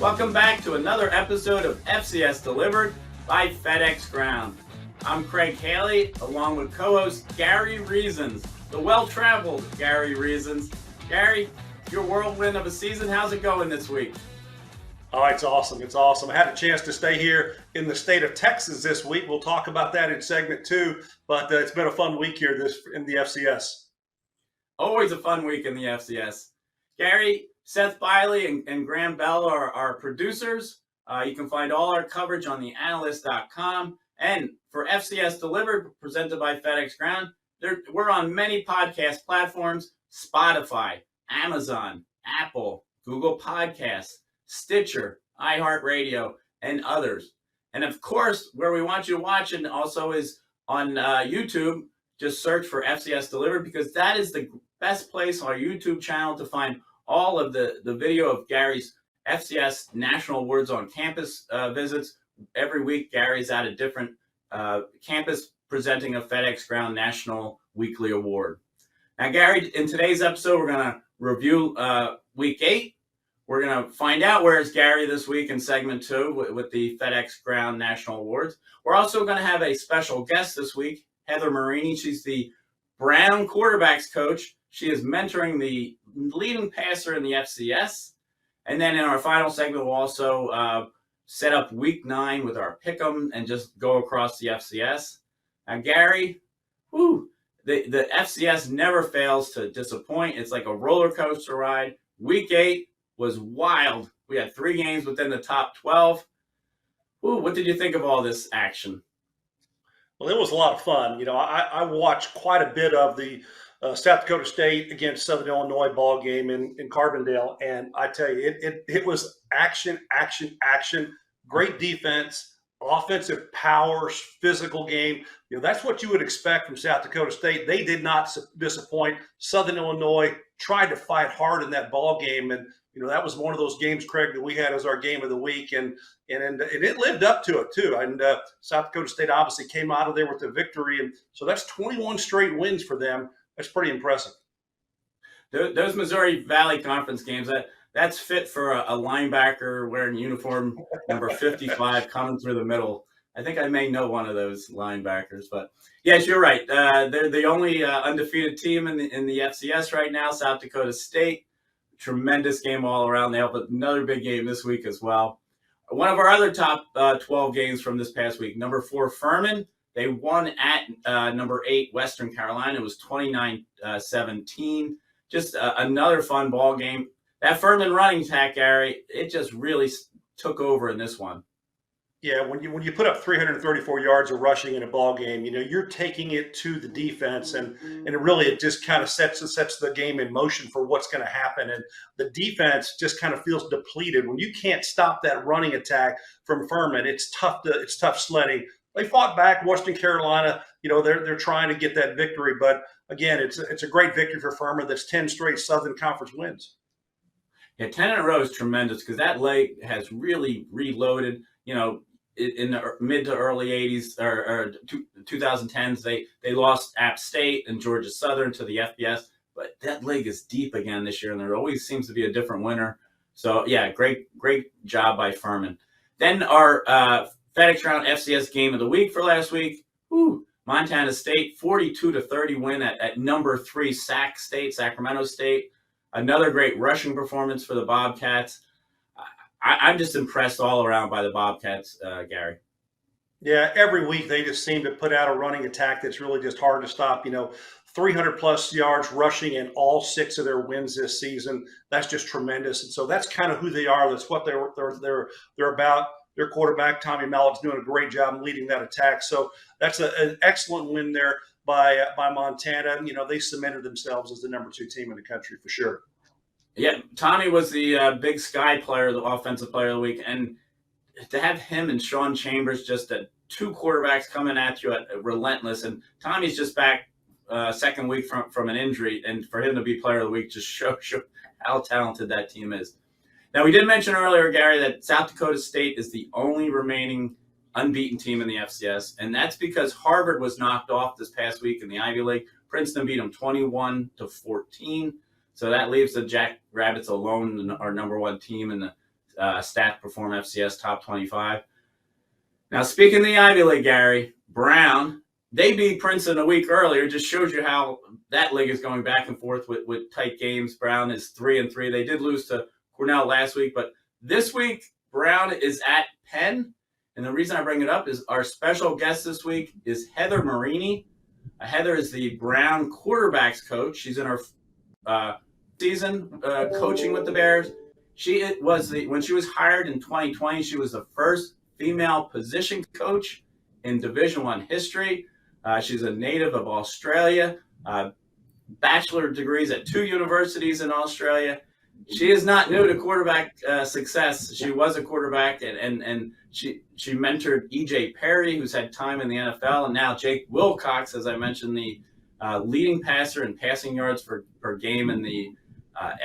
Welcome back to another episode of FCS Delivered by FedEx Ground. I'm Craig Haley, along with co-host Gary Reasons, the well-traveled Gary Reasons. Gary, your whirlwind of a season, how's it going this week? Oh, it's awesome. It's awesome. I had a chance to stay here in the state of Texas this week. We'll talk about that in segment 2, but it's been a fun week here in the FCS. Always a fun week in the FCS. Gary, Seth Biley and Graham Bell are our producers. You can find all our coverage on theanalyst.com. And for FCS Delivered, presented by FedEx Ground, we're on many podcast platforms: Spotify, Amazon, Apple, Google Podcasts, Stitcher, iHeartRadio, and others. And of course, where we want you to watch and also is on YouTube. Just search for FCS Delivered, because that is the best place on our YouTube channel to find all of the video of Gary's FCS National Awards on campus visits. Every week, Gary's at a different campus presenting a FedEx Ground National Weekly Award. Now, Gary, in today's episode, we're going to review Week 8. We're going to find out where is Gary this week in segment 2 with the FedEx Ground National Awards. We're also going to have a special guest this week, Heather Marini. She's the Brown quarterbacks coach. She is mentoring the leading passer in the FCS. And then in our final segment, we'll also set up Week 9 with our pick'em and just go across the FCS. Now, Gary, the FCS never fails to disappoint. It's like a roller coaster ride. Week 8 was wild. We had 3 games within the top 12. What did you think of all this action? Well, it was a lot of fun. You know, I watched quite a bit of the South Dakota State against Southern Illinois ball game in Carbondale, and I tell you, it was action, great defense, offensive powers, physical game. You know, that's what you would expect from South Dakota State. They did not disappoint. Southern Illinois tried to fight hard in that ball game, and you know, that was one of those games, Craig, that we had as our game of the week, and it lived up to it too. And South Dakota State obviously came out of there with a victory, and so that's 21 straight wins for them. That's pretty impressive. Those Missouri Valley Conference games, that's fit for a linebacker wearing uniform number 55 coming through the middle. I think I may know one of those linebackers, but yes, you're right. They're the only undefeated team in the FCS right now. South Dakota State, tremendous game all around. They have another big game this week as well. One of our other top 12 games from this past week, number 4 Furman. They won at number 8 Western Carolina. It was 29-17. Just another fun ball game. That Furman running attack, Gary, it just really took over in this one. Yeah, when you put up 334 yards of rushing in a ball game, you know, you're taking it to the defense, and it just kind of sets the game in motion for what's going to happen. And the defense just kind of feels depleted when you can't stop that running attack from Furman. It's tough sledding. They fought back. Western Carolina, you know, they're trying to get that victory, but again, it's a great victory for Furman. That's 10 straight Southern Conference wins. Yeah, 10 in a row is tremendous because that league has really reloaded. You know, in the mid to early 80s or 2010s, they lost App State and Georgia Southern to the FBS, but that league is deep again this year, and there always seems to be a different winner. So, yeah, great job by Furman. Then our FedEx Ground FCS game of the week for last week. Montana State, 42-30 win at number 3 Sacramento State. Another great rushing performance for the Bobcats. I'm just impressed all around by the Bobcats, Gary. Yeah, every week they just seem to put out a running attack that's really just hard to stop. You know, 300-plus yards rushing in all 6 of their wins this season. That's just tremendous. And so that's kind of who they are. That's what they're about. Their quarterback, Tommy Mallett's doing a great job leading that attack. So that's an excellent win there by Montana. You know, they cemented themselves as the number 2 team in the country for sure. Yeah, Tommy was the Big Sky player, the offensive player of the week. And to have him and Sean Chambers, just 2 quarterbacks coming at you at relentless. And Tommy's just back second week from an injury. And for him to be player of the week just show how talented that team is. Now, we did mention earlier, Gary, that South Dakota State is the only remaining unbeaten team in the FCS, and that's because Harvard was knocked off this past week in the Ivy League. Princeton beat them 21-14, so that leaves the Jackrabbits alone, our number 1 team in the Stat Perform FCS Top 25. Now, speaking of the Ivy League, Gary, Brown, they beat Princeton a week earlier. Just shows you how that league is going back and forth with tight games. Brown is 3-3. They did lose to Cornell last week, but this week, Brown is at Penn. And the reason I bring it up is our special guest this week is Heather Marini. Heather is the Brown quarterbacks coach. She's in her season coaching with the Bears. When she was hired in 2020, she was the first female position coach in Division I history. She's a native of Australia, bachelor degrees at 2 universities in Australia. She is not new to quarterback success. She was a quarterback, and she mentored E.J. Perry, who's had time in the NFL, and now Jake Wilcox, as I mentioned, the leading passer in passing yards per game in the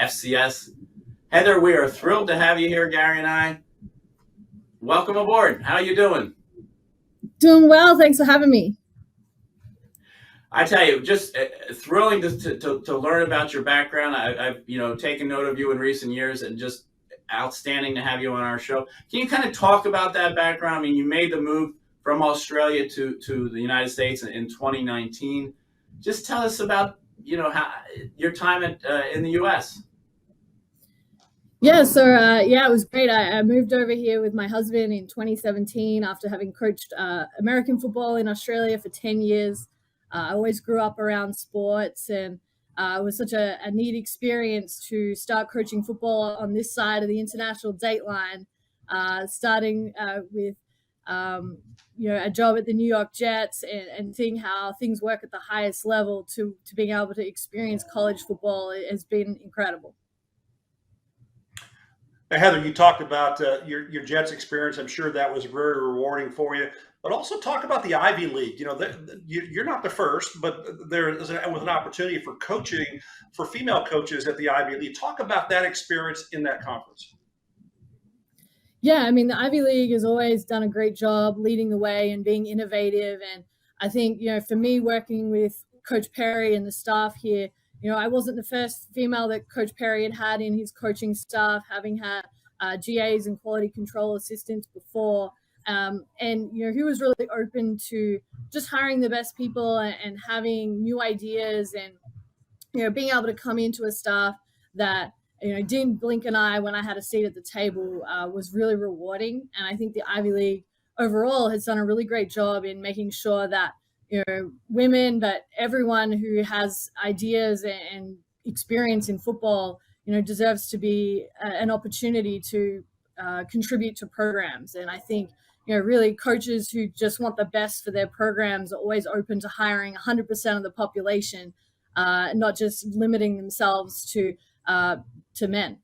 FCS. Heather, we are thrilled to have you here, Gary and I. Welcome aboard. How are you doing? Doing well. Thanks for having me. I tell you, just thrilling to learn about your background. I've taken note of you in recent years, and just outstanding to have you on our show. Can you kind of talk about that background? I mean, you made the move from Australia to the United States in 2019. Just tell us about how your time in the U.S. Yeah, so it was great. I moved over here with my husband in 2017 after having coached American football in Australia for 10 years. I always grew up around sports, and it was such a neat experience to start coaching football on this side of the international date line, starting with a job at the New York Jets and seeing how things work at the highest level to being able to experience college football has been incredible. Now, Heather, you talked about your Jets experience. I'm sure that was very rewarding for you. But also talk about the Ivy League. You're not the first, but there was an opportunity for coaching for female coaches at the Ivy League. Talk about that experience in that conference. Yeah, I mean, the Ivy League has always done a great job leading the way and being innovative. And I think, for me, working with Coach Perry and the staff here, I wasn't the first female that Coach Perry had in his coaching staff, having had GAs and quality control assistants before. And he was really open to just hiring the best people and having new ideas and, being able to come into a staff that, didn't blink an eye when I had a seat at the table was really rewarding. And I think the Ivy League overall has done a really great job in making sure that, women, but everyone who has ideas and experience in football, deserves to be an opportunity to contribute to programs. And I think, really coaches who just want the best for their programs are always open to hiring 100% of the population, not just limiting themselves to men.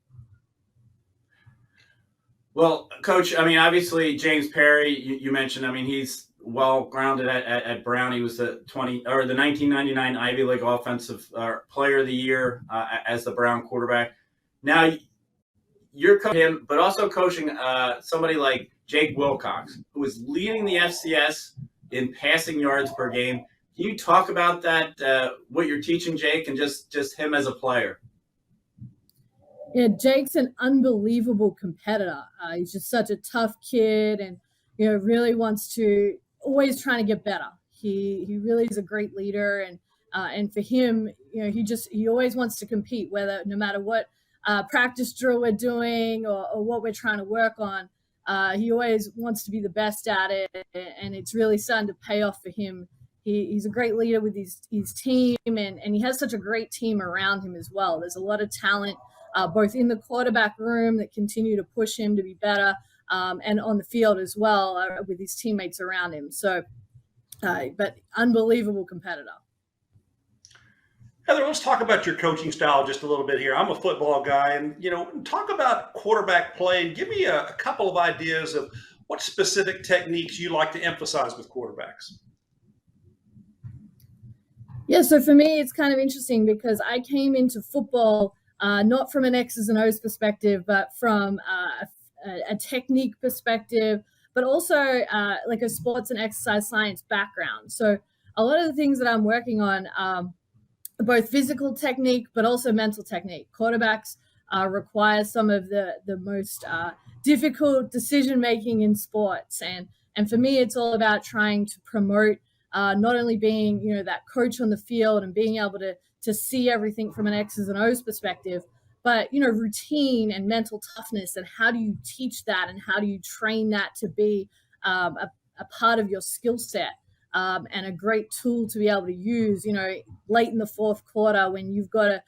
Well, Coach, I mean, obviously James Perry, you mentioned, I mean, he's well grounded at Brown. He was the 1999 Ivy League Offensive Player of the Year as the Brown quarterback. Now you're coaching him, but also coaching somebody like Jake Wilcox, who is leading the FCS in passing yards per game. Can you talk about that, what you're teaching Jake, and just him as a player? Yeah, Jake's an unbelievable competitor. He's just such a tough kid, and really wants to always trying to get better. He really is a great leader, and for him, he always wants to compete, no matter what practice drill we're doing or what we're trying to work on. He always wants to be the best at it, and it's really starting to pay off for him. He's a great leader with his team, and he has such a great team around him as well. There's a lot of talent, both in the quarterback room that continue to push him to be better, and on the field as well with his teammates around him. So, but unbelievable competitor. Heather, let's talk about your coaching style just a little bit here. I'm a football guy, and talk about quarterback play, and give me a couple of ideas of what specific techniques you like to emphasize with quarterbacks. Yeah, so for me, it's kind of interesting because I came into football not from an X's and O's perspective, but from a technique perspective, but also like a sports and exercise science background. So a lot of the things that I'm working on, both physical technique, but also mental technique. Quarterbacks require some of the most difficult decision making in sports. And for me, it's all about trying to promote not only being, that coach on the field and being able to see everything from an X's and O's perspective, but, routine and mental toughness, and how do you teach that, and how do you train that to be a part of your skill set, and a great tool to be able to use, late in the fourth quarter when you've got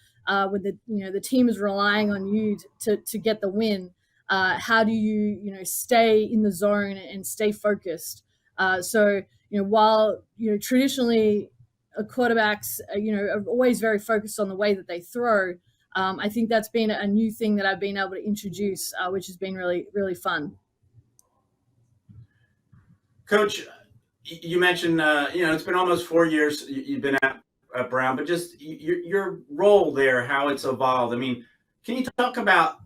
when the team is relying on you to get the win. How do you, stay in the zone and stay focused? So, while, traditionally quarterbacks, are always very focused on the way that they throw, I think that's been a new thing that I've been able to introduce, which has been really, really fun. Coach, you mentioned, it's been almost 4 years you've been at Brown, but just your role there, how it's evolved. I mean, can you talk about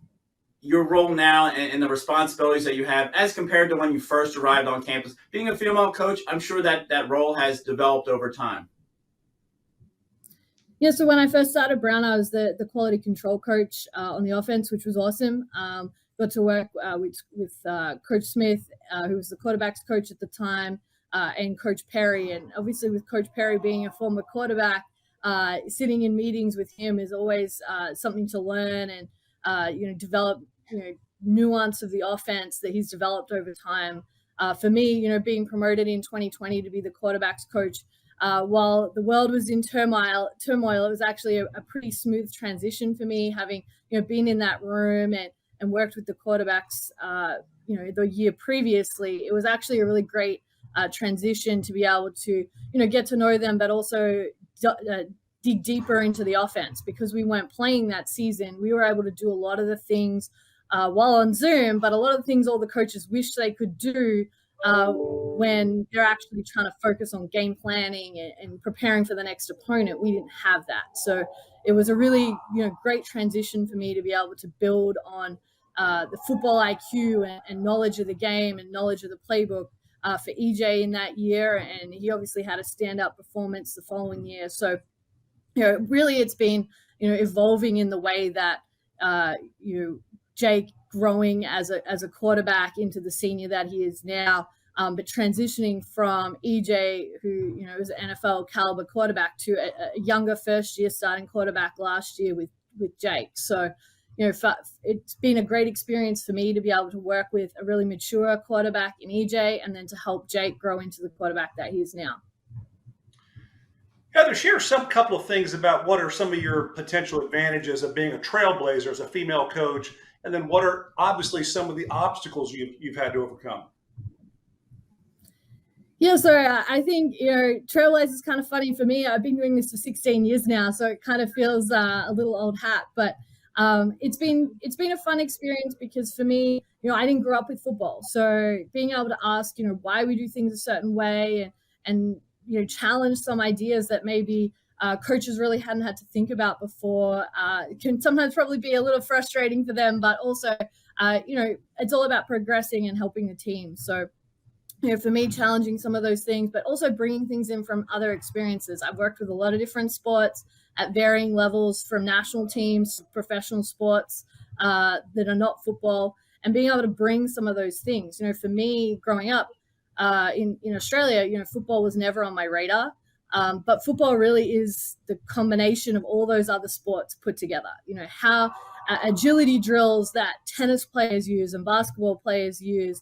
your role now and the responsibilities that you have as compared to when you first arrived on campus? Being a female coach, I'm sure that role has developed over time. Yeah, so when I first started Brown, I was the quality control coach on the offense, which was awesome. Got to work with Coach Smith, who was the quarterback's coach at the time, and Coach Perry. And obviously with Coach Perry being a former quarterback, sitting in meetings with him is always something to learn and, develop, nuance of the offense that he's developed over time. For me, being promoted in 2020 to be the quarterback's coach, while the world was in turmoil, it was actually a pretty smooth transition for me, having, been in that room and worked with the quarterbacks, the year previously. It was actually a really great transition to be able to, get to know them, but also dig deeper into the offense, because we weren't playing that season. We were able to do a lot of the things while on Zoom, but a lot of the things all the coaches wish they could do when they're actually trying to focus on game planning and preparing for the next opponent. We didn't have that. So it was a really, great transition for me to be able to build on the football IQ and knowledge of the game and knowledge of the playbook for EJ in that year. And he obviously had a standout performance the following year. So, really it's been, evolving in the way that, Jake growing as a quarterback into the senior that he is now, but transitioning from EJ, who, is an NFL caliber quarterback, to a younger first year starting quarterback last year with Jake. So, it's been a great experience for me to be able to work with a really mature quarterback in EJ, and then to help Jake grow into the quarterback that he is now. Heather, share some couple of things about what are some of your potential advantages of being a trailblazer as a female coach, and then what are obviously some of the obstacles you've had to overcome. Yeah, so I think, Trailblazer is kind of funny for me. I've been doing this for 16 years now, so it kind of feels a little old hat, but it's been a fun experience, because for me, I didn't grow up with football. So being able to ask, why we do things a certain way, and challenge some ideas that maybe coaches really hadn't had to think about before, can sometimes probably be a little frustrating for them, but also, it's all about progressing and helping the team. So, for me, challenging some of those things, but also bringing things in from other experiences. I've worked with a lot of different sports at varying levels, from national teams to professional sports that are not football, and being able to bring some of those things. For me, growing up in Australia, football was never on my radar. But football really is the combination of all those other sports put together. How agility drills that tennis players use and basketball players use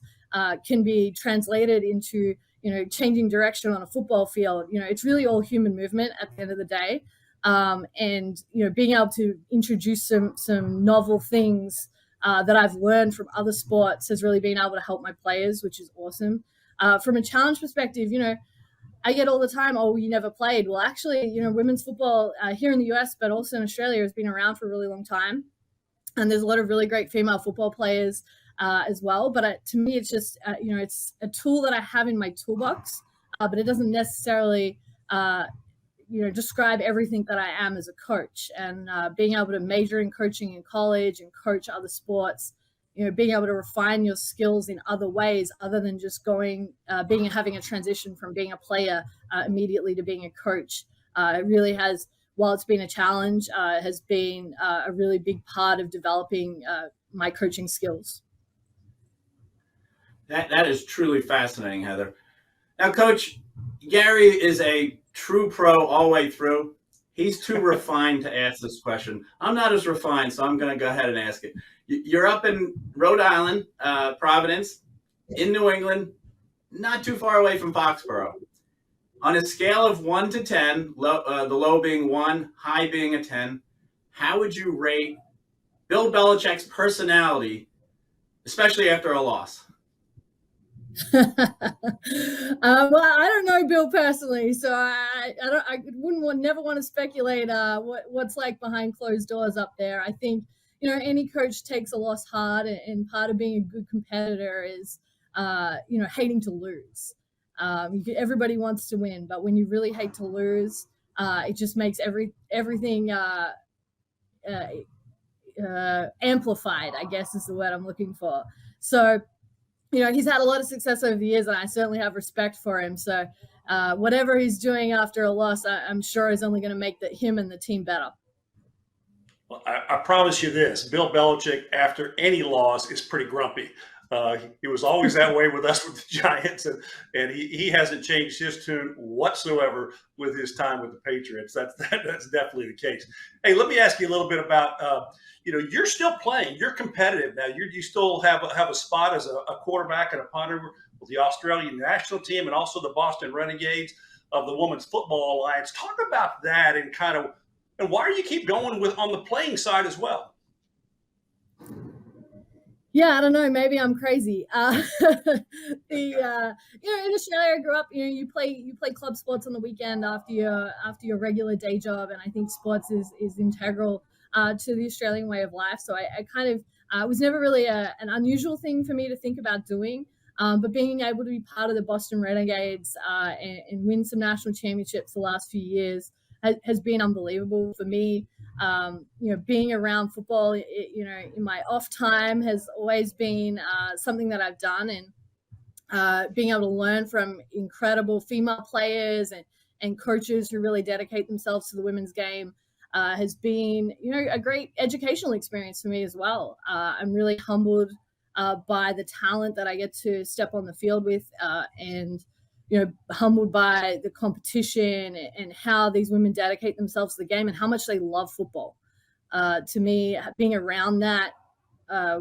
can be translated into, changing direction on a football field. It's really all human movement at the end of the day. And, being able to introduce some novel things that I've learned from other sports has really been able to help my players, which is awesome. From a challenge perspective, I get all the time, oh, you never played. Well, actually, women's football here in the US, but also in Australia, has been around for a really long time. And there's a lot of really great female football players as well. But to me, it's just, it's a tool that I have in my toolbox, but it doesn't necessarily, describe everything that I am as a coach. And being able to major in coaching in college and coach other sports, being able to refine your skills in other ways other than just having a transition from being a player immediately to being a coach. It really has while it's been a challenge, has been a really big part of developing my coaching skills. That is truly fascinating, Heather. Now, Coach, Gary is a true pro all the way through. He's too refined to ask this question. I'm not as refined, so I'm going to go ahead and ask it. You're up in Rhode Island, Providence, in New England, not too far away from Foxborough. On a scale of 1 to 10, the low being 1, high being a 10, how would you rate Bill Belichick's personality, especially after a loss? Well, I don't know Bill personally, so I never want to speculate what's like behind closed doors up there. I think any coach takes a loss hard, and part of being a good competitor is hating to lose. Everybody wants to win, but when you really hate to lose, it just makes everything amplified, I guess is the word I'm looking for. So he's had a lot of success over the years, and I certainly have respect for him. So whatever he's doing after a loss, I'm sure is only going to make him and the team better. Well, I promise you this, Bill Belichick, after any loss, is pretty grumpy. He was always that way with us with the Giants, and he hasn't changed his tune whatsoever with his time with the Patriots. That's definitely the case. Hey, let me ask you a little bit about you're still playing. You're competitive now. You still have a spot as a quarterback and a punter with the Australian national team and also the Boston Renegades of the Women's Football Alliance. Talk about that and why do you keep going on the playing side as well? Yeah, I don't know. Maybe I'm crazy. In Australia, I grew up. You play club sports on the weekend after your regular day job, and I think sports is integral to the Australian way of life. So I kind of was never really an unusual thing for me to think about doing. But being able to be part of the Boston Renegades and win some national championships the last few years has been unbelievable for me. Being around football, in my off time has always been something that I've done, and being able to learn from incredible female players and coaches who really dedicate themselves to the women's game has been, a great educational experience for me as well. I'm really humbled by the talent that I get to step on the field with, and humbled by the competition and how these women dedicate themselves to the game and how much they love football. To me, being around that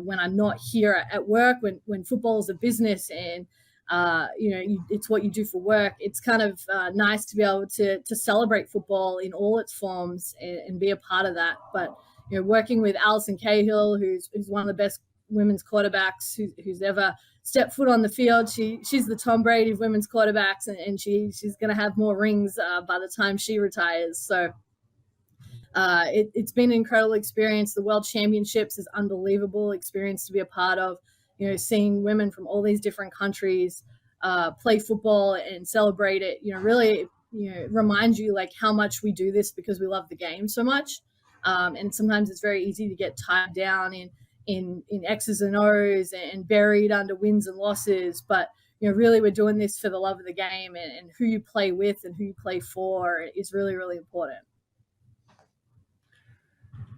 when I'm not here at work, when football is a business and it's what you do for work, it's kind of nice to be able to celebrate football in all its forms and be a part of that. But working with Alison Cahill, who's one of the best women's quarterbacks who's ever stepped foot on the field. She's the Tom Brady of women's quarterbacks, and she's going to have more rings by the time she retires. So it's been an incredible experience. The World Championships is unbelievable experience to be a part of. Seeing women from all these different countries play football and celebrate it. Really reminds you like how much we do this because we love the game so much. And sometimes it's very easy to get tied down in X's and O's and buried under wins and losses. But, really we're doing this for the love of the game, and who you play with and who you play for is really, really important.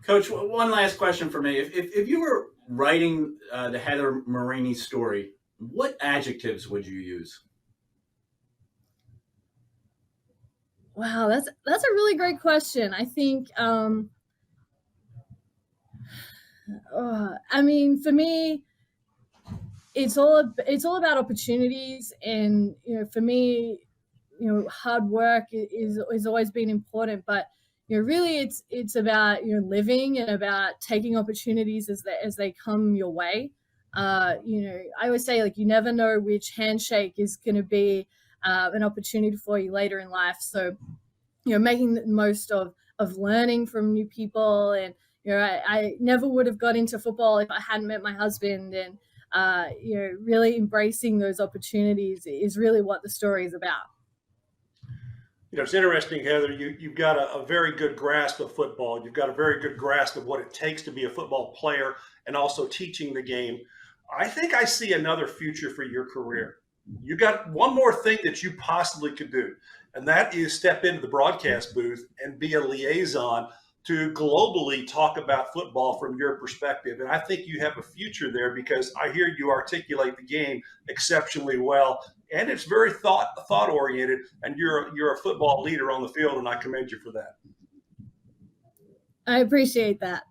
Coach, one last question for me. If you were writing the Heather Marini story, what adjectives would you use? Wow, that's a really great question. I think, for me, it's all about opportunities, and for me, hard work is always been important, but really it's about living and about taking opportunities as they come your way. I always say, like, you never know which handshake is going to be an opportunity for you later in life. So making the most of learning from new people, and I never would have got into football if I hadn't met my husband, and really embracing those opportunities is really what the story is about. It's interesting, Heather, you've got a very good grasp of football. You've got a very good grasp of what it takes to be a football player and also teaching the game. I think I see another future for your career. You got one more thing that you possibly could do. and that is step into the broadcast booth and be a liaison to globally talk about football from your perspective. And I think you have a future there because I hear you articulate the game exceptionally well, and it's very thought oriented, and you're a football leader on the field, and I commend you for that. I appreciate that.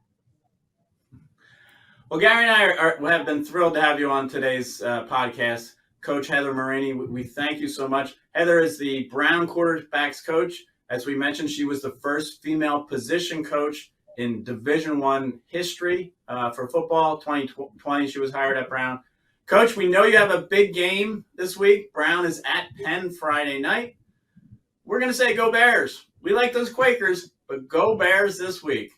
Well, Gary and I have been thrilled to have you on today's podcast. Coach Heather Marini, we thank you so much. Heather is the Brown quarterbacks coach. As we mentioned, she was the first female position coach in Division I history for football. 2020, she was hired at Brown. Coach, we know you have a big game this week. Brown is at Penn Friday night. We're going to say go Bears. We like those Quakers, but go Bears this week.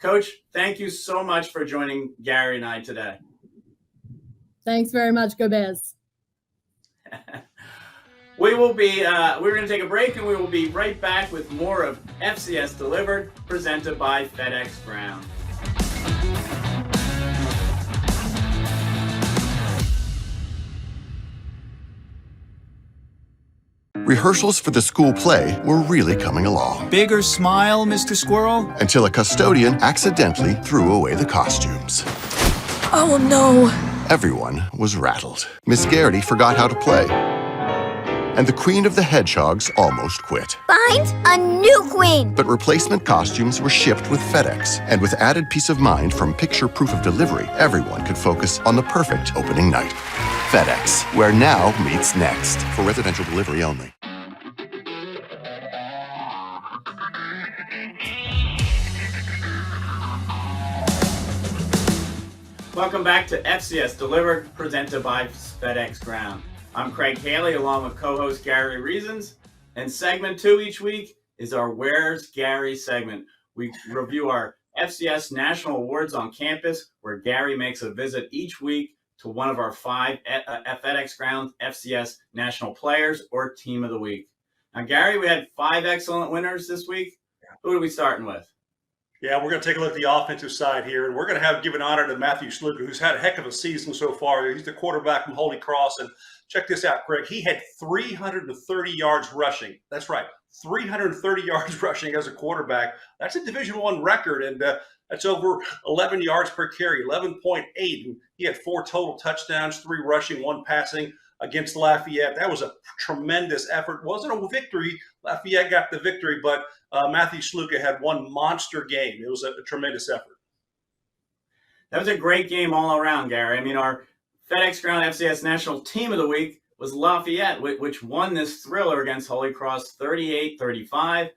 Coach, thank you so much for joining Gary and I today. Thanks very much. Go Bears. We're going to take a break, and we will be right back with more of FCS Delivered, presented by FedEx Ground. Rehearsals for the school play were really coming along. Bigger smile, Mr. Squirrel? Until a custodian accidentally threw away the costumes. Oh no! Everyone was rattled. Miss Garrity forgot how to play. And the Queen of the Hedgehogs almost quit. Find a new queen! But replacement costumes were shipped with FedEx. And with added peace of mind from picture proof of delivery, everyone could focus on the perfect opening night. FedEx, where now meets next. For residential delivery only. Welcome back to FCS Delivered, presented by FedEx Ground. I'm Craig Haley, along with co-host Gary Reasons, and segment 2 each week is our Where's Gary segment. We review our FCS National Awards on campus, where Gary makes a visit each week to one of our 5 FedEx Ground FCS National Players or Team of the Week. Now, Gary, we had 5 excellent winners this week. Who are we starting with? Yeah, we're going to take a look at the offensive side here, and we're going to give an honor to Matthew Sluka, who's had a heck of a season so far. He's the quarterback from Holy Cross, and check this out, Craig. He had 330 yards rushing. That's right, 330 yards rushing as a quarterback. That's a Division I record, and that's over 11 yards per carry, 11.8. And he had 4 total touchdowns, 3 rushing, 1 passing against Lafayette. That was a tremendous effort. Wasn't a victory. Lafayette got the victory, but Matthew Sluka had one monster game. It was a tremendous effort. That was a great game all around, Gary. I mean, our FedEx Ground FCS National Team of the Week was Lafayette, which won this thriller against Holy Cross 38-35.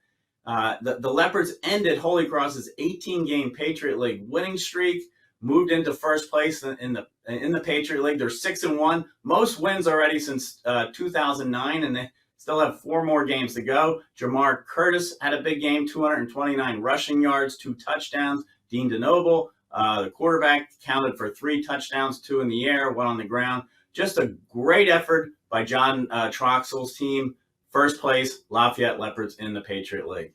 The Leopards ended Holy Cross's 18-game Patriot League winning streak, moved into first place in the Patriot League. They're 6-1, most wins already since 2009, and they still have 4 more games to go. Jamar Curtis had a big game, 229 rushing yards, 2 touchdowns. Dean DeNoble, the quarterback, counted for 3 touchdowns, 2 in the air, 1 on the ground. Just a great effort by John Troxell's team. First place, Lafayette Leopards in the Patriot League.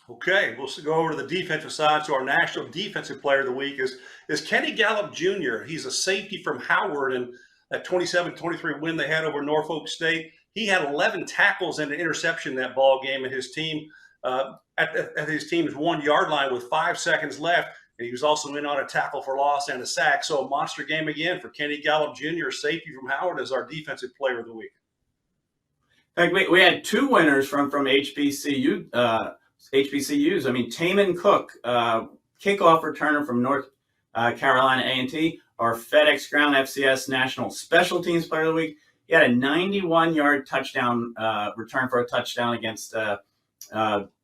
Okay, we'll go over to the defensive side. So our National Defensive Player of the Week is Kenny Gallup Jr. He's a safety from Howard, and that 27-23 win they had over Norfolk State. He had 11 tackles and an interception in that ball game, and his team at his team's 1-yard line with 5 seconds left. And he was also in on a tackle for loss and a sack. So a monster game again for Kenny Gallup Jr., safety from Howard, as our Defensive Player of the Week. In fact, we had 2 winners from HBCU. HBCUs. I mean, Taman Cook, kickoff returner from North Carolina A&T, our FedEx Ground FCS National Special Teams Player of the Week. He had a 91-yard touchdown return for a touchdown against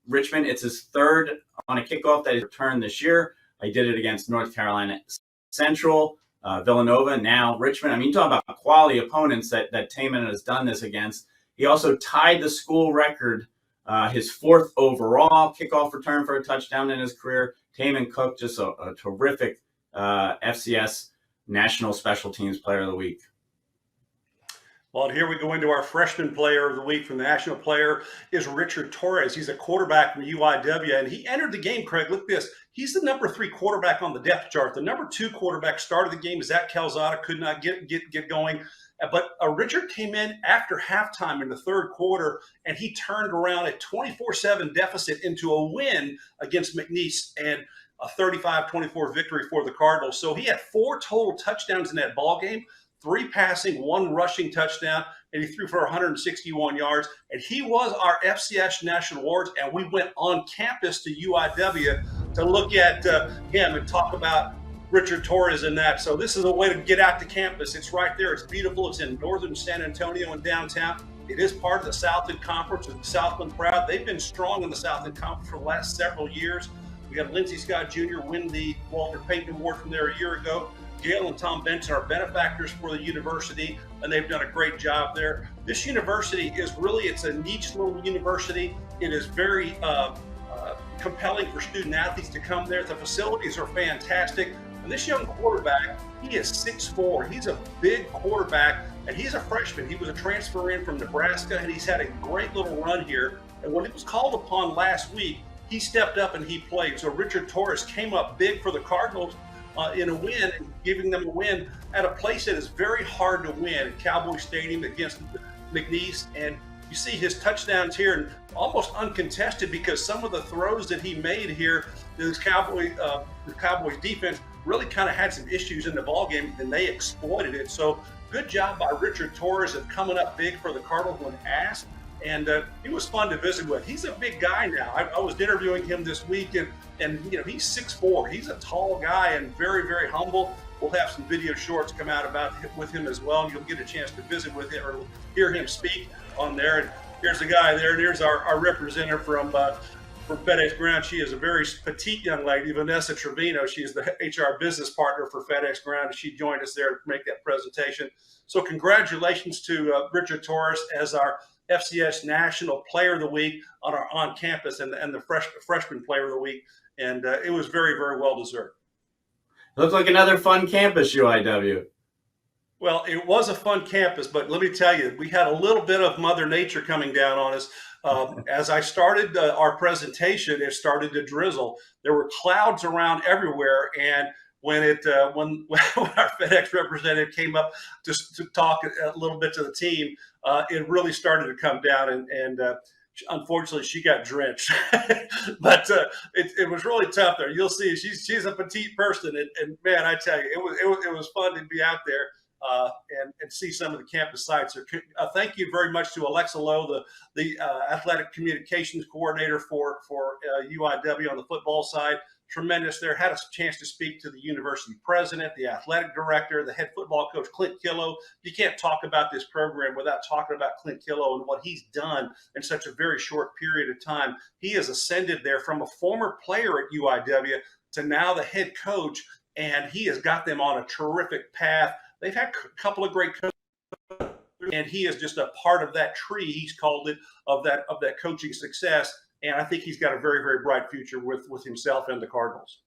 Richmond. It's his 3rd on a kickoff that he's returned this year. He did it against North Carolina Central, Villanova, now Richmond. I mean, you talk about quality opponents that Taman has done this against. He also tied the school record, his 4th overall kickoff return for a touchdown in his career. Taman Cook, just a terrific FCS National Special Teams Player of the Week. Well, here we go into our Freshman Player of the Week. From the National Player is Richard Torres. He's a quarterback from UIW, and he entered the game, Craig. Look at this. He's the number 3 quarterback on the depth chart. The number 2 quarterback started the game. Zach Calzada could not get going. But Richard came in after halftime in the third quarter, and he turned around a 24-7 deficit into a win against McNeese and a 35-24 victory for the Cardinals. So he had 4 total touchdowns in that ball game, 3 passing, 1 rushing touchdown, and he threw for 161 yards. And he was our FCS National Awards, and we went on campus to UIW to look at him and talk about Richard Torres and that. So this is a way to get out to campus. It's right there. It's beautiful. It's in northern San Antonio and downtown. It is part of the Southland Conference, and Southland proud. They've been strong in the Southland Conference for the last several years. We had Lindsey Scott Jr. win the Walter Payton Award from there a year ago. Gail and Tom Benson are benefactors for the university, and they've done a great job there. This university is really, it's a niche little university. It is very compelling for student athletes to come there. The facilities are fantastic. And this young quarterback, he is 6'4". He's a big quarterback, and he's a freshman. He was a transfer in from Nebraska, and he's had a great little run here. And when he was called upon last week, he stepped up and he played. So Richard Torres came up big for the Cardinals in a win, and giving them a win at a place that is very hard to win, Cowboy Stadium against McNeese. And you see his touchdowns here, and almost uncontested, because some of the throws that he made here, the Cowboys defense really kind of had some issues in the ballgame, and they exploited it. So good job by Richard Torres of coming up big for the Cardinals when asked. And he was fun to visit with. He's a big guy now. I was interviewing him this week, and you know, he's 6'4". He's a tall guy and very, very humble. We'll have some video shorts come out with him as well, and you'll get a chance to visit with him or hear him speak on there. And here's the guy there, and here's our representative from FedEx Ground. She is a very petite young lady, Vanessa Trevino. She is the HR business partner for FedEx Ground, and she joined us there to make that presentation. So congratulations to Richard Torres as our FCS National Player of the Week on campus, and the Freshman Player of the Week. And it was very, very well deserved. Looks like another fun campus, UIW. Well, it was a fun campus, but let me tell you, we had a little bit of Mother Nature coming down on us. As I started our presentation, it started to drizzle. There were clouds around everywhere, and when our FedEx representative came up to talk a little bit to the team, it really started to come down, and unfortunately she got drenched. But it was really tough there. You'll see she's a petite person, and man, I tell you, it was fun to be out there and see some of the campus sites. So, thank you very much to Alexa Lowe, the athletic communications coordinator for UIW on the football side. Tremendous there. Had a chance to speak to the university president, the athletic director, the head football coach, Clint Killow. You can't talk about this program without talking about Clint Killow and what he's done in such a very short period of time. He has ascended there from a former player at UIW to now the head coach, and he has got them on a terrific path. They've had a couple of great coaches, and he is just a part of that tree, he's called it, of that coaching success. And I think he's got a very, very bright future with himself and the Cardinals.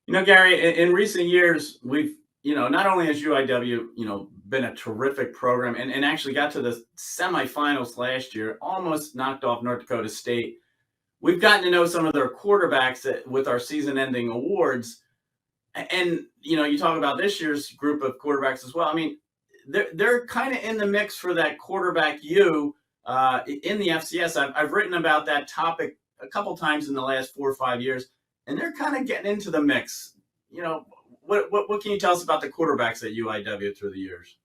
You know, Gary, in recent years, we've, not only has UIW, been a terrific program and actually got to the semifinals last year, almost knocked off North Dakota State. We've gotten to know some of their quarterbacks with our season-ending awards. And, you talk about this year's group of quarterbacks as well. I mean, they're kind of in the mix for that quarterback in the FCS. I've written about that topic a couple times in the last 4 or 5 years, and they're kind of getting into the mix. What can you tell us about the quarterbacks at UIW through the years?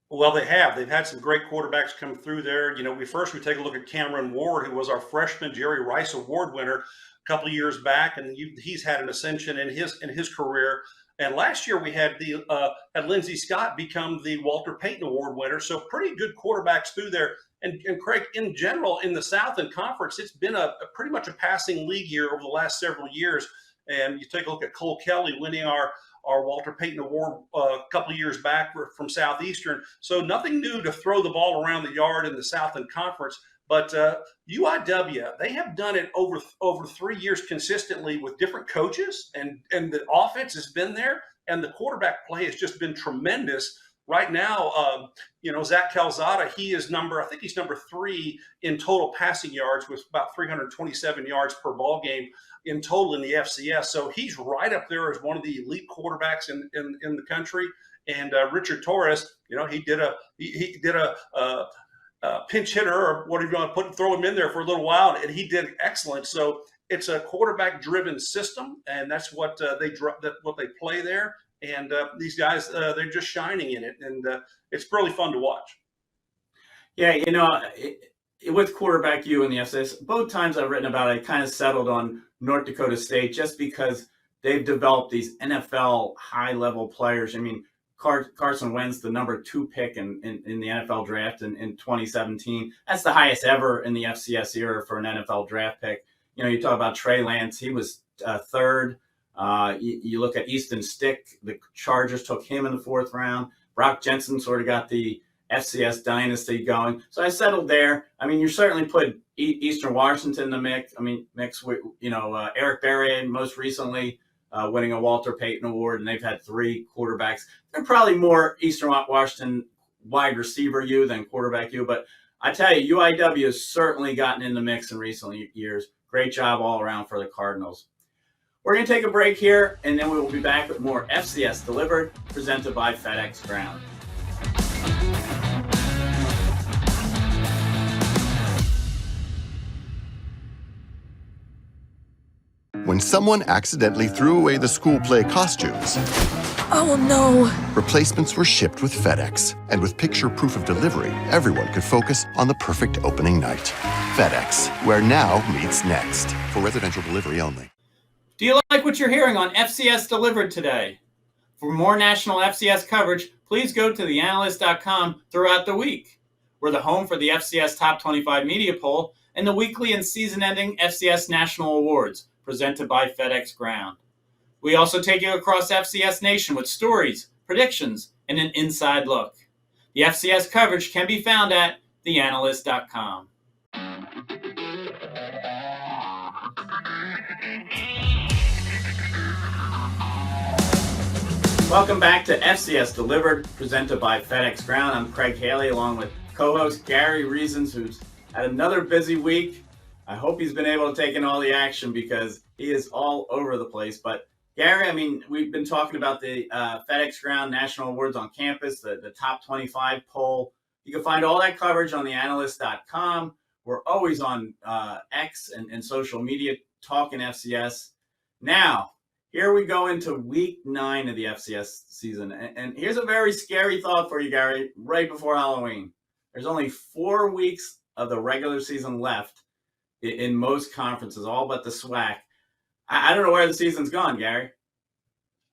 Well, they've had some great quarterbacks come through there. We take a look at Cameron Ward, who was our freshman Jerry Rice Award winner a couple of years back, and he's had an ascension in his career. And last year we had had Lindsey Scott become the Walter Payton Award winner. So pretty good quarterbacks through there. And Craig, in general, in the Southland Conference, it's been a pretty much a passing league here over the last several years. And you take a look at Cole Kelly winning our Walter Payton Award a couple of years back from Southeastern. So nothing new to throw the ball around the yard in the Southland Conference. But UIW, they have done it over 3 years consistently with different coaches, and the offense has been there, and the quarterback play has just been tremendous. Right now, Zach Calzada, he's number 3 in total passing yards with about 327 yards per ball game in total in the FCS. So he's right up there as one of the elite quarterbacks in the country. And Richard Torres, he did a pinch hitter, or whatever you want to throw him in there for a little while, and he did excellent. So it's a quarterback-driven system, and that's what what they play there. And these guys, they're just shining in it, and it's really fun to watch. Yeah, with quarterback U in the FCS, both times I've written about it, I kind of settled on North Dakota State just because they've developed these NFL high-level players. I mean, Carson Wentz, the number 2 pick in the NFL draft in 2017. That's the highest ever in the FCS era for an NFL draft pick. You talk about Trey Lance, he was third. You look at Easton Stick, the Chargers took him in the 4th round. Brock Jensen sort of got the FCS dynasty going. So I settled there. I mean, you certainly put Eastern Washington in the mix with, Eric Berry most recently winning a Walter Payton Award, and they've had 3 quarterbacks. They're probably more Eastern Washington wide receiver U than quarterback U, but I tell you, UIW has certainly gotten in the mix in recent years. Great job all around for the Cardinals. We're going to take a break here, and then we will be back with more FCS Delivered, presented by FedEx Ground. When someone accidentally threw away the school play costumes, Oh no. replacements were shipped with FedEx. And with picture proof of delivery, everyone could focus on the perfect opening night. FedEx, where now meets next. For residential delivery only. Do you like what you're hearing on FCS Delivered today? For more national FCS coverage, please go to theanalyst.com throughout the week. We're the home for the FCS Top 25 Media Poll and the weekly and season-ending FCS National Awards, presented by FedEx Ground. We also take you across FCS Nation with stories, predictions, and an inside look. The FCS coverage can be found at theanalyst.com. Welcome back to FCS Delivered, presented by FedEx Ground. I'm Craig Haley, along with co-host Gary Reasons, who's had another busy week. I hope he's been able to take in all the action because he is all over the place. But Gary, we've been talking about the FedEx Ground National Awards on campus, the top 25 poll. You can find all that coverage on theanalyst.com. We're always on X and social media talking FCS. Now, here we go into week 9 of the FCS season. And here's a very scary thought for you, Gary, right before Halloween. There's only 4 weeks of the regular season left in most conferences, all but the SWAC. I don't know where the season's gone, Gary.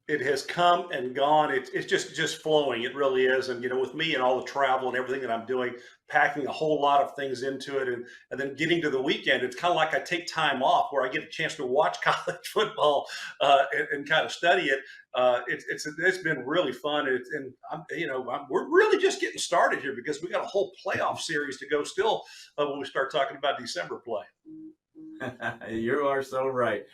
It has come and gone. It's just flowing. It really is. And, with me and all the travel and everything that I'm doing, packing a whole lot of things into it. And then getting to the weekend, it's kind of like I take time off where I get a chance to watch college football and kind of study it. It's been really fun. We're really just getting started here because we got a whole playoff series to go still when we start talking about December play. You are so right.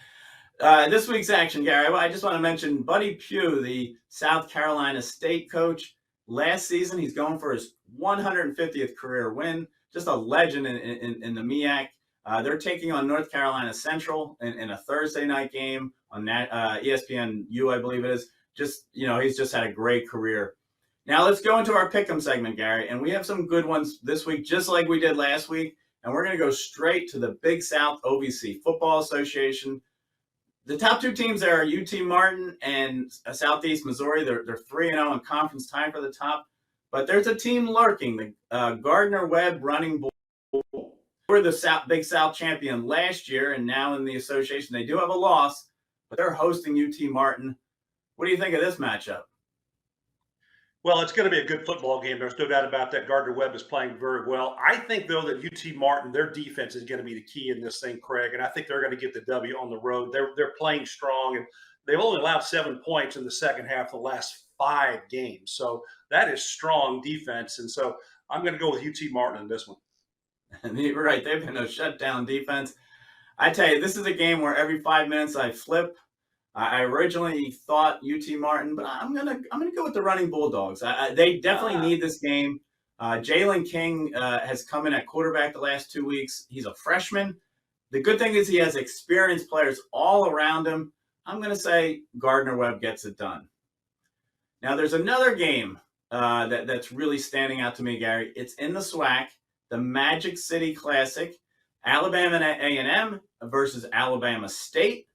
This week's action, Gary, I just want to mention Buddy Pugh, the South Carolina State coach. Last season, he's going for his 150th career win. Just a legend in the MEAC. They're taking on North Carolina Central in a Thursday night game on ESPNU, I believe it is. He's just had a great career. Now let's go into our pick'em segment, Gary, and we have some good ones this week, just like we did last week. And we're going to go straight to the Big South OVC Football Association. The top 2 teams there are UT Martin and Southeast Missouri. They're 3-0 in conference time for the top. But there's a team lurking, the Gardner-Webb Running Bulls. They were the Big South champion last year, and now in the association they do have a loss, but they're hosting UT Martin. What do you think of this matchup? Well, it's going to be a good football game. There's no doubt about that. Gardner-Webb is playing very well. I think, though, that UT Martin, their defense is going to be the key in this thing, Craig, and I think they're going to get the W on the road. They're playing strong, and they've only allowed 7 points in the second half of the last 5 games. So that is strong defense, and so I'm going to go with UT Martin in this one. You're right. They've been a shutdown defense. I tell you, this is a game where every 5 minutes I flip. I originally thought UT Martin, but I'm gonna go with the Running Bulldogs. They definitely need this game. Jalen King has come in at quarterback the last 2 weeks. He's a freshman. The good thing is he has experienced players all around him. I'm going to say Gardner-Webb gets it done. Now, there's another game that's really standing out to me, Gary. It's in the SWAC, the Magic City Classic, Alabama A&M versus Alabama State.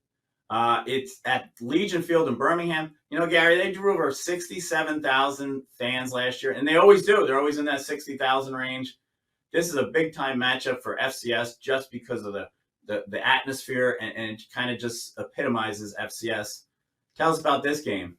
It's at Legion Field in Birmingham. You know, Gary, they drew over 67,000 fans last year, and they always do. They're always in that 60,000 range. This is a big-time matchup for FCS just because of the atmosphere, and it kind of just epitomizes FCS. Tell us about this game.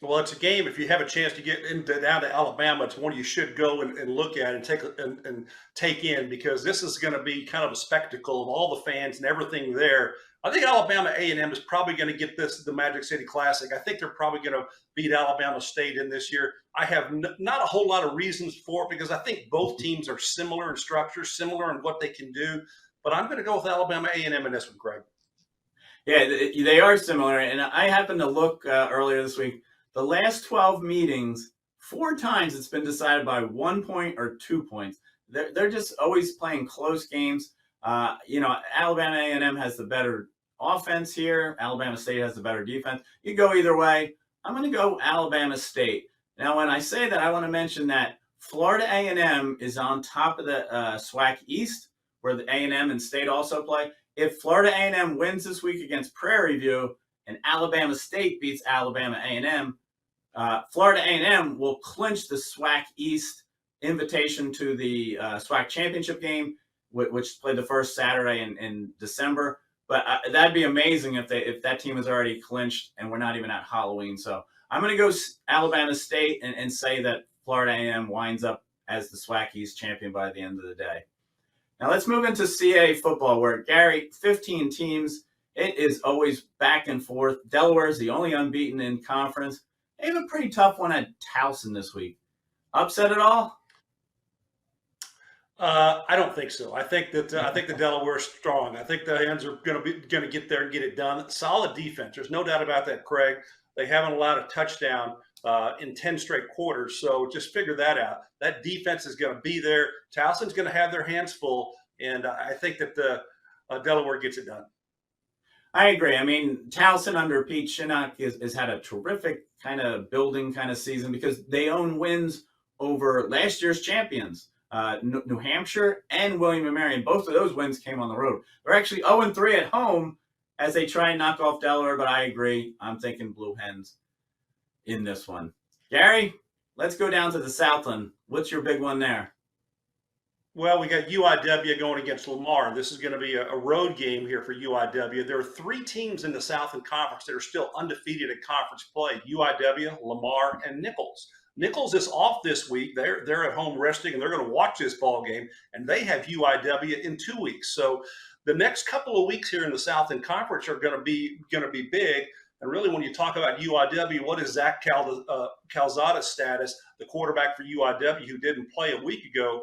Well, it's a game. If you have a chance to get down to Alabama, it's one you should go and look at and take in, because this is going to be kind of a spectacle of all the fans and everything there. I think Alabama A&M is probably going to get the Magic City Classic. I think they're probably going to beat Alabama State in this year. I have not a whole lot of reasons for it, because I think both teams are similar in structure, similar in what they can do. But I'm going to go with Alabama A&M in this one, Greg. Yeah, they are similar. And I happened to look earlier this week. The last 12 meetings, 4 times it's been decided by 1 point or 2 points. They're just always playing close games. Alabama A&M has the better offense here. Alabama State has the better defense. You go either way. I'm going to go Alabama State. Now, when I say that, I want to mention that Florida A&M is on top of the SWAC East, where the A&M and State also play. If Florida A&M wins this week against Prairie View and Alabama State beats Alabama A&M, Florida A&M will clinch the SWAC East invitation to the SWAC championship game, which played the first Saturday in December. But that'd be amazing if that team is already clinched and we're not even at Halloween. So I'm going to go Alabama State and say that Florida A&M winds up as the SWAC East champion by the end of the day. Now let's move into CAA football, where, Gary, 15 teams. It is always back and forth. Delaware is the only unbeaten in conference. They have a pretty tough one at Towson this week. Upset at all? I don't think so. I think the Delaware is strong. I think the Hens are going to get there and get it done. Solid defense. There's no doubt about that, Craig. They haven't allowed a touchdown in 10 straight quarters. So just figure that out. That defense is going to be there. Towson's going to have their hands full, and I think that the Delaware gets it done. I agree. I mean, Towson under Pete Shinnock has had a terrific kind of building kind of season, because they own wins over last year's champions, New Hampshire and William & Mary. Both of those wins came on the road. They're actually 0-3 at home as they try and knock off Delaware, but I agree. I'm thinking Blue Hens in this one. Gary, let's go down to the Southland. What's your big one there? Well, we got UIW going against Lamar. This is going to be a road game here for UIW. There are 3 teams in the Southland Conference that are still undefeated in conference play: UIW, Lamar, and Nichols. Nichols is off this week. They're at home resting, and they're going to watch this ball game, and they have UIW in 2 weeks. So the next couple of weeks here in the Southland Conference are going to be big. And really, when you talk about UIW, what is Zach Calzada's status, the quarterback for UIW, who didn't play a week ago?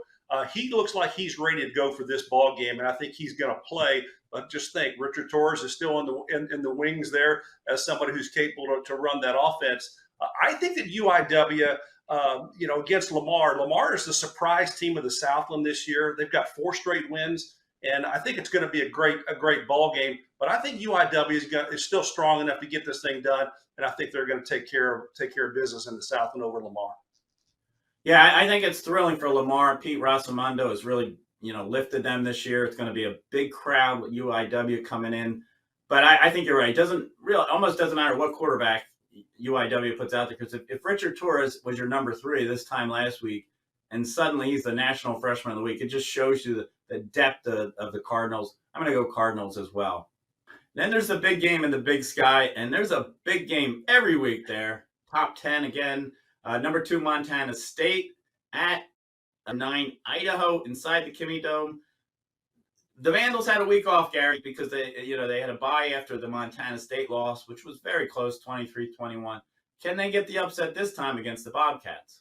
He looks like he's ready to go for this ball game, and I think he's going to play. But just think, Richard Torres is still in the wings there as somebody who's capable to run that offense. I think that UIW, against Lamar is the surprise team of the Southland this year. They've got 4 straight wins, and I think it's going to be a great ball game. But I think UIW is still strong enough to get this thing done, and I think they're going to take care of business in the Southland over Lamar. Yeah, I think it's thrilling for Lamar. Pete Rosamondo has really, lifted them this year. It's going to be a big crowd with UIW coming in. But I think you're right. It almost doesn't matter what quarterback UIW puts out there, because if Richard Torres was your number 3 this time last week, and suddenly he's the National Freshman of the Week, it just shows you the depth of the Cardinals. I'm going to go Cardinals as well. Then there's the big game in the Big Sky, and there's a big game every week there. Top 10 again. Number 2, Montana State at 9, Idaho inside the Kimmie Dome. The Vandals had a week off, Gary, because they had a bye after the Montana State loss, which was very close, 23-21. Can they get the upset this time against the Bobcats?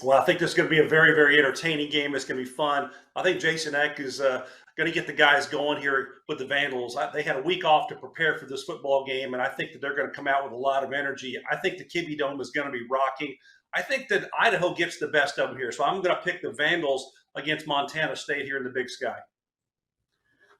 Well, I think this is going to be a very, very entertaining game. It's going to be fun. I think Jason Eck is going to get the guys going here with the Vandals. They had a week off to prepare for this football game, and I think that they're going to come out with a lot of energy. I think the Kimmie Dome is going to be rocking. I think that Idaho gets the best of them here, so I'm going to pick the Vandals against Montana State here in the Big Sky.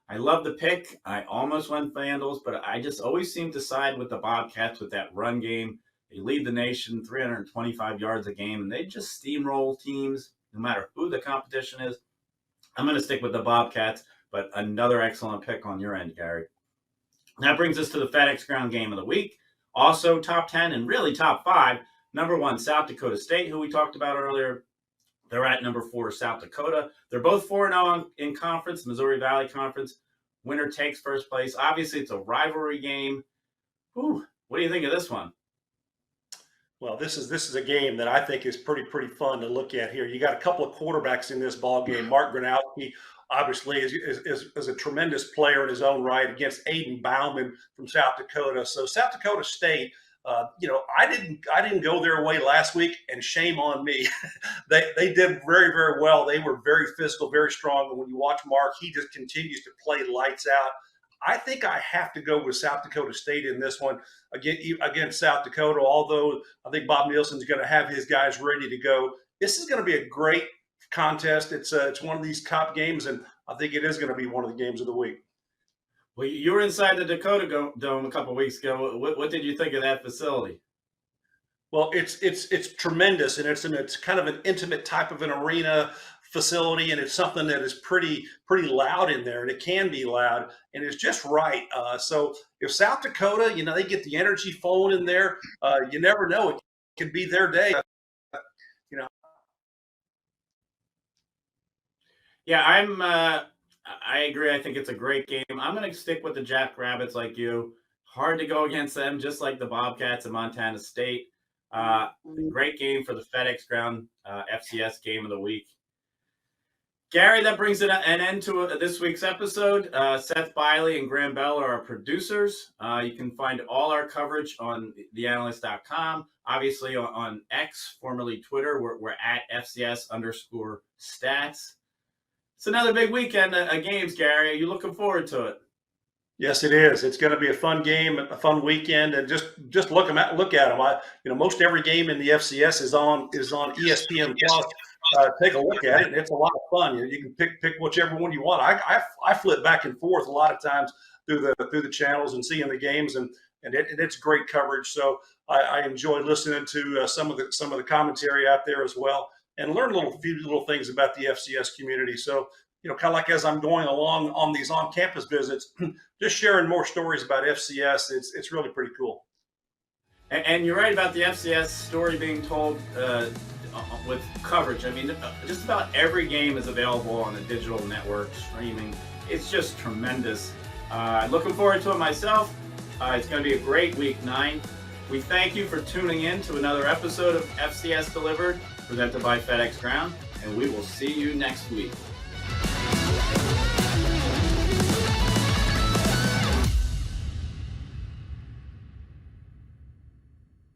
I love the pick. I almost went Vandals, but I just always seem to side with the Bobcats with that run game. They lead the nation, 325 yards a game, and they just steamroll teams no matter who the competition is. I'm going to stick with the Bobcats, but another excellent pick on your end, Gary. That brings us to the FedEx Ground Game of the week. Also top 10 and really top 5. Number 1, South Dakota State, who we talked about earlier. They're at number 4, South Dakota. They're both 4-0 in conference, Missouri Valley Conference. Winner takes first place. Obviously, it's a rivalry game. Whew, what do you think of this one? Well, this is a game that I think is pretty fun to look at here. You got a couple of quarterbacks in this ball game. Mark Gronowski obviously is a tremendous player in his own right against Aiden Bauman from South Dakota. So South Dakota State, I didn't go their way last week, and shame on me. they did very well. They were very physical, very strong. And when you watch Mark, he just continues to play lights out. I think I have to go with South Dakota State in this one against South Dakota, although I think Bob Nielsen's going to have his guys ready to go. This is going to be a great contest. It's one of these top games, and I think it is going to be one of the games of the week. Well, you were inside the Dakota Dome a couple of weeks ago. What did you think of that facility? Well, it's tremendous, and it's kind of an intimate type of an arena facility, and it's something that is pretty loud in there, and it can be loud, and it's just right. So if South Dakota, they get the energy flowing in there, you never know, it could be their day. Yeah, I agree. I think it's a great game. I'm going to stick with the Jackrabbits like you. Hard to go against them, just like the Bobcats and Montana State. Great game for the FedEx Ground FCS Game of the Week. Gary, that brings an end to this week's episode. Seth Biley and Graham Bell are our producers. You can find all our coverage on theanalyst.com. Obviously on X, formerly Twitter, we're at FCS_stats. It's another big weekend of games, Gary. Are you looking forward to it? Yes, it is. It's going to be a fun game, a fun weekend, and just look at them. Most every game in the FCS is on ESPN Plus. Take a look at it, and it's a lot of fun. You can pick whichever one you want. I flip back and forth a lot of times through the channels and seeing the games, and it's great coverage. So I enjoy listening to some of the commentary out there as well, and learn a few little things about the FCS community. So kind of like as I'm going along on these on-campus visits, just sharing more stories about FCS. It's really pretty cool. And you're right about the FCS story being told with coverage. I mean, just about every game is available on the digital network streaming. It's just tremendous. Looking forward to it myself. It's going to be a great week 9. We thank you for tuning in to another episode of FCS Delivered, presented by FedEx Ground, and we will see you next week.